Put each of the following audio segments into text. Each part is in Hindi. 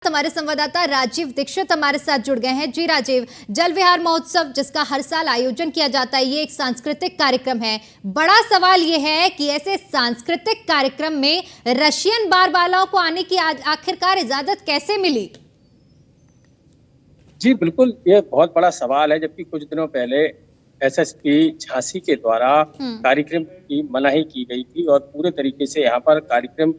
हमारे संवाददाता राजीव दीक्षित हमारे साथ जुड़ गए हैं। जी राजीव, जल विहार महोत्सव जिसका हर साल आयोजन किया जाता है, ये एक सांस्कृतिक कार्यक्रम है। बड़ा सवाल ये है कि ऐसे सांस्कृतिक कार्यक्रम में रशियन बार बालाओं को आने की आखिरकार इजाजत कैसे मिली? जी बिल्कुल, ये बहुत बड़ा सवाल है। जबकि कुछ दिनों पहले एसएसपी झांसी के द्वारा कार्यक्रम की मनाही की गई थी और पूरे तरीके से यहाँ पर कार्यक्रम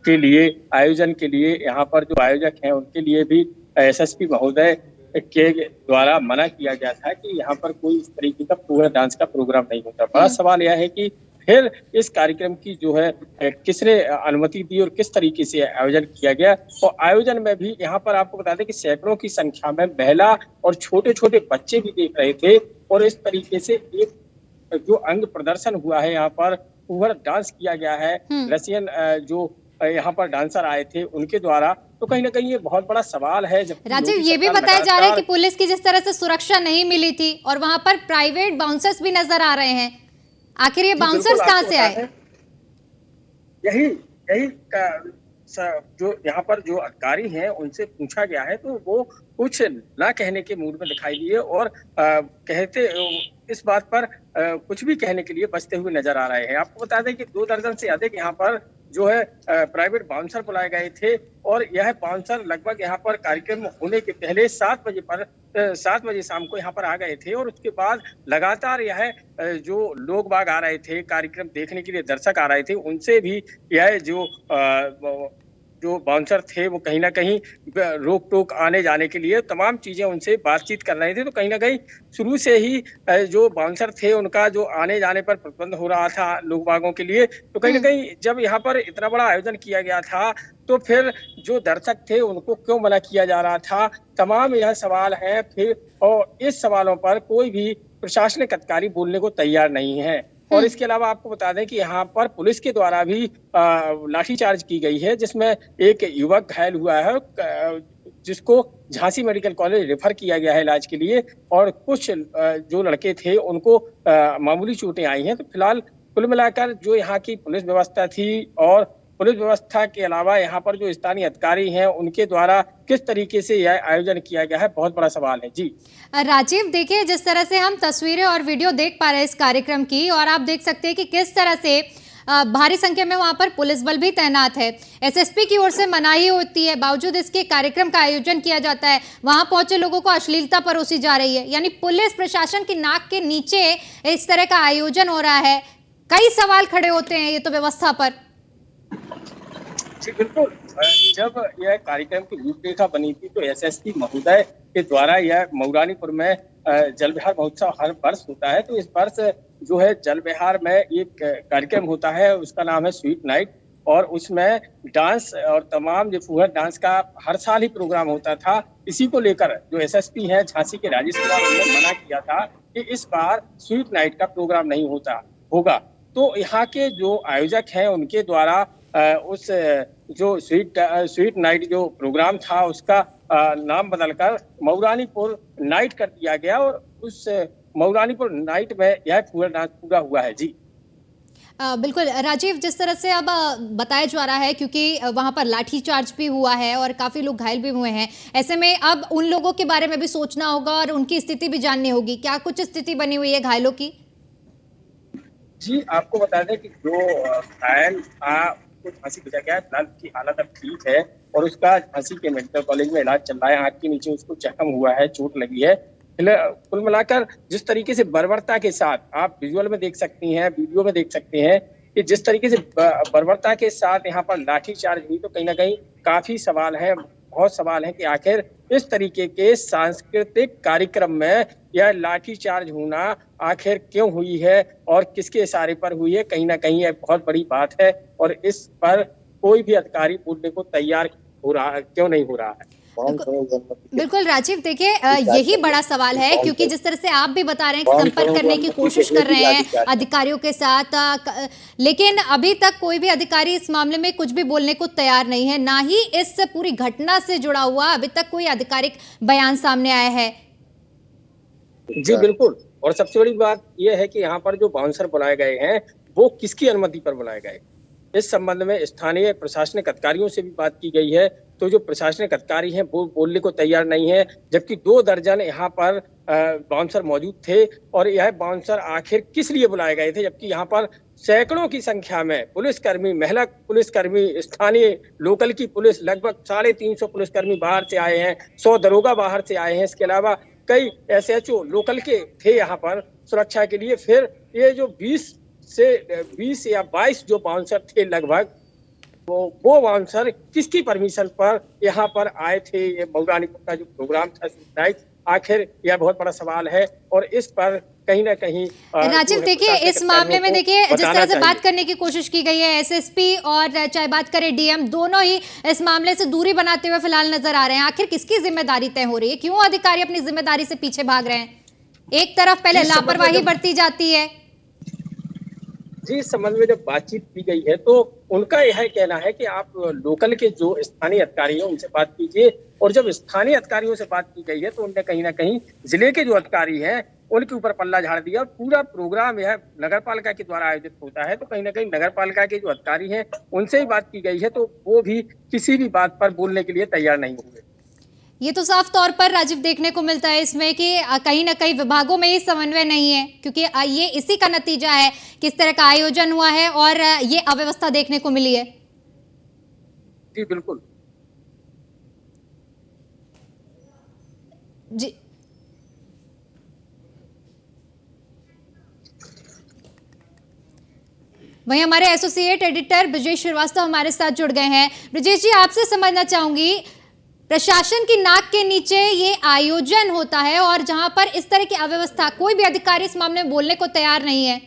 के लिए आयोजन के लिए यहाँ पर जो आयोजक हैं उनके लिए भी एसएसपी महोदय के द्वारा मना किया गया था कि यहाँ पर कोई इस तरीके का पूरा डांस का प्रोग्राम नहीं होता। बड़ा सवाल यह है कि फिर इस कार्यक्रम की जो है किसने अनुमति दी और किस तरीके से आयोजन किया गया। और आयोजन में भी यहाँ पर आपको बता दें कि सैकड़ों की संख्या में महिला और छोटे छोटे बच्चे भी देख रहे थे और इस तरीके से एक जो अंग प्रदर्शन हुआ है यहाँ पर पूरा डांस किया गया है। रशियन जो यहाँ पर डांसर आए थे उनके द्वारा, तो कहीं ना कहीं ये बहुत बड़ा सवाल है। राजीव, ये भी बताया जा रहा है कि पुलिस की जिस तरह से सुरक्षा नहीं मिली थी और वहां पर प्राइवेट बाउंसर्स भी नजर आ रहे हैं, आखिर ये बाउंसर्स कहां से आए? यही जो यहाँ पर जो अधिकारी हैं उनसे पूछा गया है तो वो कुछ ना कहने के मूड में दिखाई दिए और कहते इस बात पर कुछ भी कहने के लिए बचते हुए नजर आ रहे हैं। आपको बता दें कि 2 दर्जन से अधिक यहाँ पर जो है प्राइवेट बाउंसर बुलाए गए थे और यह बाउंसर लगभग यहाँ पर कार्यक्रम होने के पहले 7 बजे शाम को यहाँ पर आ गए थे और उसके बाद लगातार यह जो लोग बाग आ रहे थे कार्यक्रम देखने के लिए, दर्शक आ रहे थे, उनसे भी यह जो बाउंसर थे वो कहीं ना कहीं रोक टोक आने जाने के लिए तमाम चीजें उनसे बातचीत कर रहे थे। तो कहीं ना कहीं शुरू से ही जो बाउंसर थे उनका जो आने जाने पर प्रतिबंध हो रहा था लोग बागों के लिए। तो कहीं ना कहीं जब यहाँ पर इतना बड़ा आयोजन किया गया था तो फिर जो दर्शक थे उनको क्यों मना किया जा रहा था, तमाम यह सवाल है फिर। और इस सवालों पर कोई भी प्रशासनिक अधिकारी बोलने को तैयार नहीं है। और इसके अलावा आपको बता दें कि यहाँ पर पुलिस के द्वारा भी लाठीचार्ज की गई है, जिसमें एक युवक घायल हुआ है जिसको झांसी मेडिकल कॉलेज रेफर किया गया है इलाज के लिए और कुछ जो लड़के थे उनको मामूली चोटें आई हैं। तो फिलहाल कुल मिलाकर जो यहाँ की पुलिस व्यवस्था थी और पुलिस व्यवस्था के अलावा यहाँ पर जो स्थानीय अधिकारी हैं उनके द्वारा किस तरीके से यह आयोजन किया गया है, बहुत बड़ा सवाल है। जी राजीव, देखिए जिस तरह से हम तस्वीरें और वीडियो देख पा रहे हैं इस कार्यक्रम की, और आप देख सकते हैं कि किस तरह से भारी संख्या में वहां पर पुलिस बल भी तैनात है। एसएसपी की ओर से मनाही होती है, बावजूद इसके कार्यक्रम का आयोजन किया जाता है। वहां पहुंचे लोगों को अश्लीलता परोसी जा रही है, यानी पुलिस प्रशासन की नाक के नीचे इस तरह का आयोजन हो रहा है। कई सवाल खड़े होते हैं ये तो व्यवस्था पर। जी बिल्कुल, जब यह कार्यक्रम की रूपरेखा बनी थी तो एसएसपी महोदय के द्वारा यह मऊरानीपुर में जल विहार महोत्सव हर वर्ष होता है। तो इस वर्ष जो है जल विहार में एक कार्यक्रम होता है, उसका नाम है स्वीट नाइट, और उसमें डांस और तमाम जो फुहर डांस का हर साल ही प्रोग्राम होता था। इसी को लेकर जो एसएसपी है झांसी के राजेश कुमार, उन्होंने मना किया था कि इस बार स्वीट नाइट का प्रोग्राम नहीं होगा। तो यहाँ के जो आयोजक हैं उनके द्वारा उस जो स्वीट नाइट जो प्रोग्राम था उसका नाम बदलकर मऊरानीपुर नाइट कर दिया गया और उस मऊरानीपुर नाइट में यह पूरा डांस पूरा हुआ है। जी बिल्कुल राजीव, जिस तरह से अब बताया जा रहा है, क्योंकि वहां पर लाठीचार्ज भी हुआ है और काफी लोग घायल भी हुए हैं, ऐसे में अब उन लोगों के बारे में भी सोचना होगा और उनकी स्थिति भी जाननी होगी। क्या कुछ स्थिति बनी हुई है घायलों की? जी आपको बता दें कि जो घायल था झांसी भेजा गया है, फिलहाल की हालत अब ठीक है और उसका झांसी के मेडिकल कॉलेज में इलाज चल रहा है। हाथ के नीचे उसको जख्म हुआ है, चोट लगी है। कुल मिलाकर जिस तरीके से बर्बरता के साथ आप विजुअल में देख सकती हैं, वीडियो में देख सकते हैं कि जिस तरीके से बर्बरता के साथ यहाँ पर लाठीचार्ज हुई, तो कहीं ना कहीं काफी सवाल है, बहुत सवाल है कि आखिर इस तरीके के सांस्कृतिक कार्यक्रम में यह लाठीचार्ज होना आखिर क्यों हुई है और किसके इशारे पर हुई है। कहीं ना कहीं यह बहुत बड़ी बात है और इस पर कोई भी अधिकारी बोलने को तैयार क्यों नहीं हो रहा है। बिल्कुल राजीव, देखिए यही बड़ा सवाल है, क्योंकि जिस तरह से आप भी बता रहे हैं कि संपर्क करने की कोशिश कर रहे हैं अधिकारियों के साथ, लेकिन अभी तक कोई भी अधिकारी इस मामले में कुछ भी बोलने को तैयार नहीं है, ना ही इस पूरी घटना से जुड़ा हुआ अभी तक कोई आधिकारिक बयान सामने आया है। जी बिल्कुल, और सबसे बड़ी बात यह है कि यहाँ पर जो बाउंसर बुलाए गए हैं वो किसकी अनुमति पर बुलाए गए। इस संबंध में स्थानीय प्रशासनिक अधिकारियों से भी बात की गई है तो जो प्रशासनिक अधिकारी हैं वो बोलने को तैयार नहीं है, जबकि 2 दर्जन यहाँ पर बाउंसर मौजूद थे। और यह बाउंसर आखिर किस लिए बुलाए गए थे, जबकि यहाँ पर सैकड़ों की संख्या में पुलिसकर्मी, महिला पुलिसकर्मी, स्थानीय लोकल की पुलिस, लगभग 350 पुलिसकर्मी बाहर से आए हैं, 100 दरोगा बाहर से आए हैं। इसके अलावा कई SHO लोकल के थे यहाँ पर सुरक्षा के लिए। फिर ये जो 20 या 22 जो बाउंसर थे लगभग, वो बाउंसर किसकी परमिशन पर यहाँ पर आए थे? ये मऊरानीपुर का जो प्रोग्राम था, आखिर यह बहुत बड़ा सवाल है। और इस पर कहीं ना कहीं राजीव, देखिए इस मामले में देखिए जिस तरह से बात करने की कोशिश की गई है, SSP और चाहे बात करें DM, दोनों ही इस मामले से दूरी बनाते हुए फिलहाल नजर आ रहे हैं। आखिर किसकी जिम्मेदारी तय हो रही है? क्यों अधिकारी अपनी जिम्मेदारी से पीछे भाग रहे हैं? एक तरफ पहले लापरवाही बरती जाती है। जी, इस संबंध में जब बातचीत की गई है तो उनका यह कहना है कि आप लोकल के जो स्थानीय अधिकारी हैं उनसे बात कीजिए। और जब स्थानीय अधिकारियों से बात की गई है तो उनने कहीं ना कहीं जिले के जो अधिकारी हैं उनके ऊपर पल्ला झाड़ दिया। और पूरा प्रोग्राम यह नगर पालिका के द्वारा आयोजित होता है, तो कहीं ना कहीं नगर पालिका के जो अधिकारी हैं उनसे ही बात की गई है, तो वो भी किसी भी बात पर बोलने के लिए तैयार नहीं हुए। ये तो साफ तौर पर राजीव देखने को मिलता है इसमें कि कहीं ना कहीं विभागों में ही समन्वय नहीं है, क्योंकि ये इसी का नतीजा है किस तरह का आयोजन हुआ है और ये अव्यवस्था देखने को मिली है। जी बिल्कुल जी, वहीं हमारे एसोसिएट एडिटर ब्रजेश श्रीवास्तव हमारे साथ जुड़ गए हैं। ब्रजेश जी, आपसे समझना चाहूंगी, प्रशासन की नाक के नीचे ये आयोजन होता है और जहां पर इस तरह की अव्यवस्था, कोई भी अधिकारी इस मामले में बोलने को तैयार नहीं है।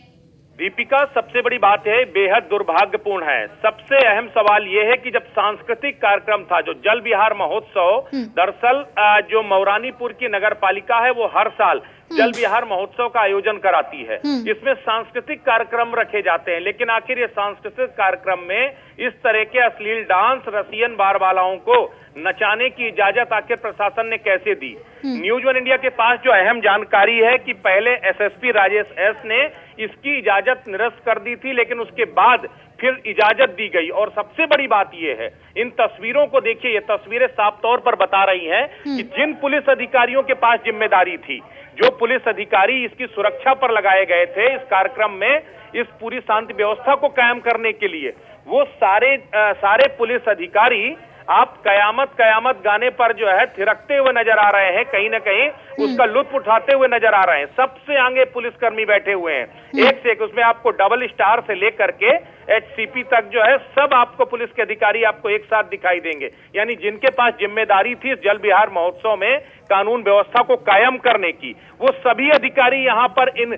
दीपिका, सबसे बड़ी बात है, बेहद दुर्भाग्यपूर्ण है। सबसे अहम सवाल यह है कि जब सांस्कृतिक कार्यक्रम था, जो जल विहार महोत्सव, दरअसल जो मऊरानीपुर की नगर पालिका है वो हर साल जल विहार महोत्सव का आयोजन कराती है। इसमें सांस्कृतिक कार्यक्रम रखे जाते हैं, लेकिन आखिर ये सांस्कृतिक कार्यक्रम में इस तरह के अश्लील डांस, रसियन बार वालाओं को नचाने की इजाजत आखिर प्रशासन ने कैसे दी? न्यूज वन इंडिया के पास जो अहम जानकारी है कि पहले SSP राजेश S ने इसकी इजाजत निरस्त कर दी थी, लेकिन उसके बाद फिर इजाजत दी गई। और सबसे बड़ी बात यह है, इन तस्वीरों को देखिए, ये तस्वीरें साफ तौर पर बता रही हैं कि जिन पुलिस अधिकारियों के पास जिम्मेदारी थी, जो पुलिस अधिकारी इसकी सुरक्षा पर लगाए गए थे इस कार्यक्रम में, इस पूरी शांति व्यवस्था को कायम करने के लिए, वो सारे पुलिस अधिकारी आप कयामत कयामत गाने पर जो है थिरकते हुए नजर आ रहे हैं, कहीं ना कहीं उसका लुत्फ उठाते हुए नजर आ रहे हैं। सबसे आगे पुलिसकर्मी बैठे हुए हैं, एक से एक, उसमें आपको डबल स्टार से लेकर के HCP तक जो है सब आपको पुलिस के अधिकारी आपको एक साथ दिखाई देंगे। यानी जिनके पास जिम्मेदारी थी जल विहार महोत्सव में कानून व्यवस्था को कायम करने की, वो सभी अधिकारी यहाँ पर इन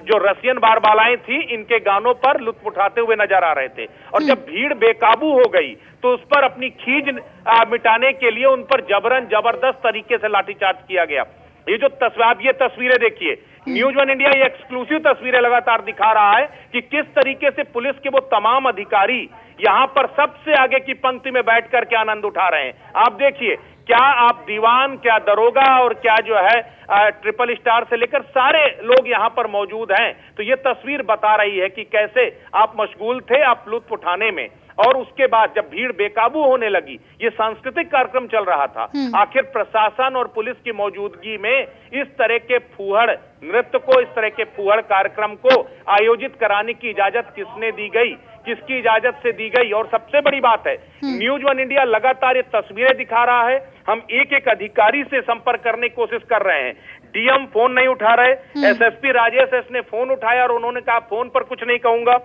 जो रसियन बारबालाएं थी इनके गानों पर लुत्फ उठाते हुए नजर आ रहे थे। और जब भीड़ बेकाबू हो गई तो उस पर अपनी खींच मिटाने के लिए उन पर जबरन जबरदस्त तरीके से लाठीचार्ज किया गया। ये जो ये तस्वीरें देखिए, न्यूज वन इंडिया ये एक्सक्लूसिव तस्वीरें लगातार दिखा रहा है कि किस तरीके से पुलिस के वो तमाम अधिकारी यहाँ पर सबसे आगे की पंक्ति में बैठ करके आनंद उठा रहे हैं। आप देखिए, क्या आप दीवान, क्या दरोगा और क्या जो है ट्रिपल स्टार से लेकर सारे लोग यहाँ पर मौजूद हैं। तो ये तस्वीर बता रही है कि कैसे आप मशगूल थे आप लुत्फ उठाने में, और उसके बाद जब भीड़ बेकाबू होने लगी, ये सांस्कृतिक कार्यक्रम चल रहा था, आखिर प्रशासन और पुलिस की मौजूदगी में इस तरह के फूहड़ नृत्य को, इस तरह के फूहड़ कार्यक्रम को आयोजित कराने की इजाजत किसने दी गई, किसकी इजाजत से दी गई? और सबसे बड़ी बात है, न्यूज वन इंडिया लगातार ये तस्वीरें दिखा रहा है, हम एक एक अधिकारी से संपर्क करने की कोशिश कर रहे हैं। DM फोन नहीं उठा रहे, SSP राजेश S ने फोन उठाया और उन्होंने कहा फोन पर कुछ नहीं कहूंगा।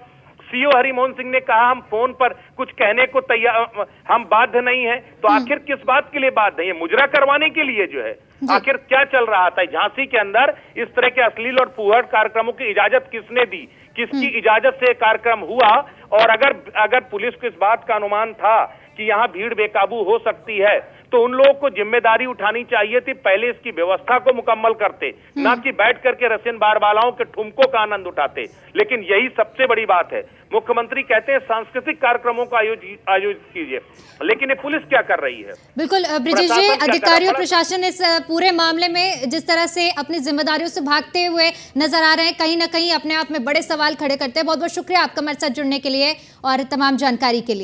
CO हरिमोहन सिंह ने कहा हम फोन पर कुछ कहने को तैयार, हम बाध्य नहीं है। तो आखिर किस बात के लिए बाध्य है? मुजरा करवाने के लिए जो है, आखिर क्या चल रहा था झांसी के अंदर? इस तरह के अश्लील और फूहड़ कार्यक्रमों की इजाजत किसने दी, किसकी इजाजत से कार्यक्रम हुआ? और अगर पुलिस को इस बात का अनुमान था कि यहाँ भीड़ बेकाबू हो सकती है, तो उन लोगों को जिम्मेदारी उठानी चाहिए थी, पहले इसकी व्यवस्था को मुकम्मल करते, ना कि बैठ करके रसियन बारबालाओं के ठुमकों का आनंद उठाते। लेकिन यही सबसे बड़ी बात है, मुख्यमंत्री कहते हैं सांस्कृतिक कार्यक्रमों को आयोजित कीजिए, लेकिन ये पुलिस क्या कर रही है? बिल्कुल ब्रिजेश जी, अधिकारियों प्रशासन इस पूरे मामले में जिस तरह से अपनी जिम्मेदारियों से भागते हुए नजर आ रहे हैं, कहीं ना कहीं अपने आप में बड़े सवाल खड़े करते हैं। बहुत बहुत शुक्रिया आपका हमारे साथ जुड़ने के लिए और तमाम जानकारी के लिए।